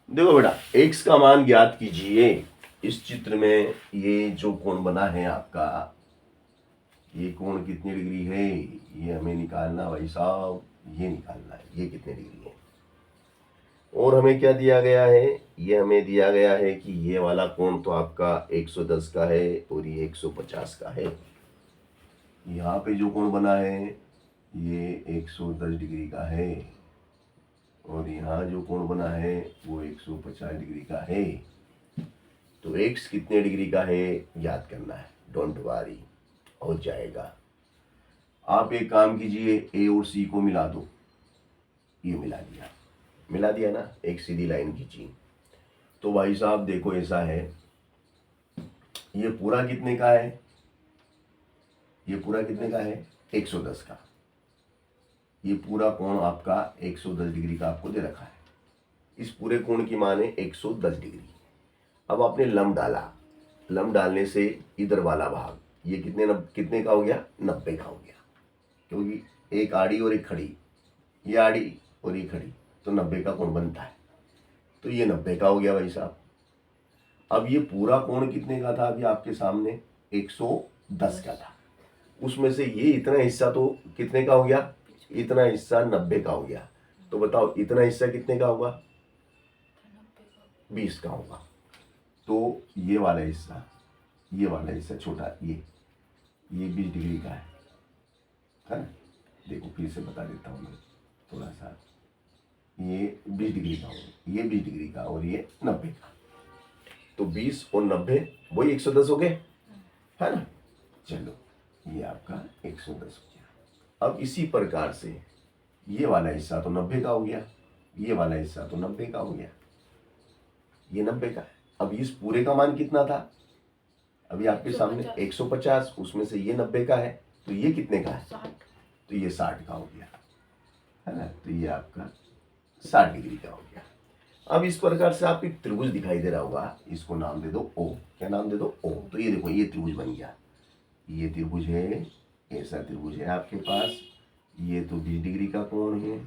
देखो बेटा, x का मान ज्ञात कीजिए। इस चित्र में ये जो कोण बना है आपका, ये कोण कितनी डिग्री है ये हमें निकालना भाई साहब, ये निकालना है ये कितने डिग्री है। और हमें क्या दिया गया है, ये हमें दिया गया है कि ये वाला कोण तो आपका 110 का है और ये 150 का है। यहाँ पे जो कोण बना है ये 110 डिग्री का है और यहाँ जो कोण बना है वो 150 डिग्री का है। तो x कितने डिग्री का है याद करना है, डोंट वरी, हो जाएगा। आप एक काम कीजिए, a और c को मिला दो। ये मिला दिया ना, एक सीधी लाइन खींची। तो भाई साहब देखो ऐसा है, ये पूरा कितने का है, ये पूरा कितने का है 110 का। ये पूरा कोण आपका 110 डिग्री का आपको दे रखा है। इस पूरे कोण की मान है 110 डिग्री। अब आपने लंब डाला, लंब डालने से इधर वाला भाग ये कितने का हो गया, 90 का हो गया, क्योंकि एक आड़ी और एक खड़ी, ये आड़ी और ये खड़ी, तो 90 का कोण बनता है। तो ये 90 का हो गया भाई साहब। अब ये पूरा कोण कितने का था अभी आपके सामने, 110 का था। उसमें से ये इतना हिस्सा तो कितने का हो गया, इतना हिस्सा 90 का हो गया। तो बताओ इतना हिस्सा कितने का होगा, 20 का होगा। तो ये वाला हिस्सा छोटा, ये 20 डिग्री का है ना। देखो फिर से बता देता हूँ मैं थोड़ा सा, ये 20 डिग्री का होगा, ये 20 डिग्री का और ये 90 का। तो 20 और 90 वही 110 हो गए, है ना। चलो ये आपका 110 हो गया। अब इसी प्रकार से ये वाला हिस्सा तो 90 का हो गया, ये वाला हिस्सा तो 90 का हो गया, ये 90 का है। अब इस पूरे का मान कितना था अभी आपके सामने, 150, उसमें से ये 90 का है, तो ये कितने का है, 60। तो ये 60 का हो गया, है ना। तो ये आपका 60 डिग्री का हो गया। अब इस प्रकार से आपको एक त्रिभुज दिखाई दे रहा होगा, इसको नाम दे दो O। क्या नाम दे दो, O। तो ये देखो ये त्रिभुज बन गया, ये त्रिभुज है, ऐसा त्रिभुज है आपके पास। ये तो 20 डिग्री का कोण है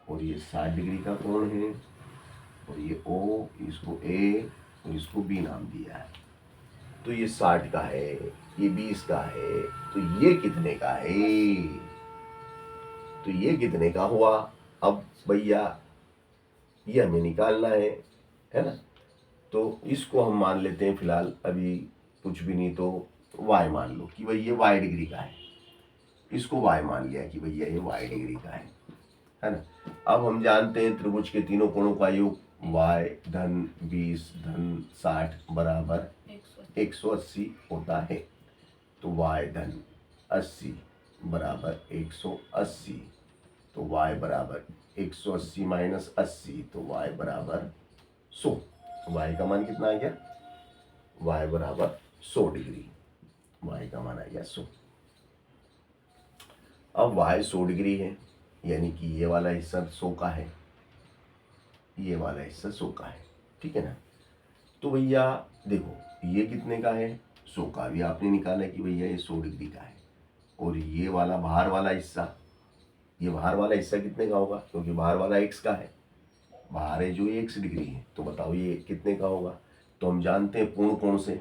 और ये 60 डिग्री का कोण है और ये O, इसको A और इसको B नाम दिया है। तो ये 60 का है, ये 20 का है, तो ये कितने का है, तो ये कितने का हुआ। अब भैया ये हमें निकालना है ना। तो इसको हम मान लेते हैं फिलहाल, अभी कुछ भी नहीं तो y मान लो कि भाई ये y डिग्री का है। इसको y मान लिया कि भैया ये y डिग्री का है ना। अब हम जानते हैं त्रिभुज के तीनों कोणों का योग y धन 20 धन 60 बराबर 180 होता है। तो y धन 80 बराबर 180, तो y बराबर 180 माइनस 80, तो y बराबर 100। y का मान कितना आ गया, y बराबर 100 डिग्री, y का मान आ गया 100। अब y 100 डिग्री है, यानी कि ये वाला हिस्सा 100 का है, ये वाला हिस्सा 100 का है, ठीक है ना। तो भैया देखो ये कितने का है, 100 का। भी आपने निकाला कि भैया ये 100 डिग्री का है। और ये वाला बाहर वाला हिस्सा, ये बाहर वाला हिस्सा कितने का होगा, क्योंकि बाहर वाला x का है, बाहर है जो ये x डिग्री है। तो बताओ ये कितने का होगा। तो हम जानते हैं पूर्ण कोण से,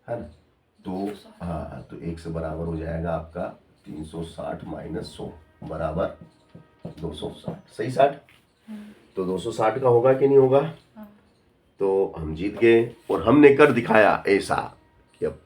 है ना। तो हाँ, तो x बराबर हो जाएगा आपका 360 माइनस 100 बराबर 260। सही 60, तो 260 का होगा कि नहीं होगा। तो हम जीत गए और हमने कर दिखाया ऐसा कि अब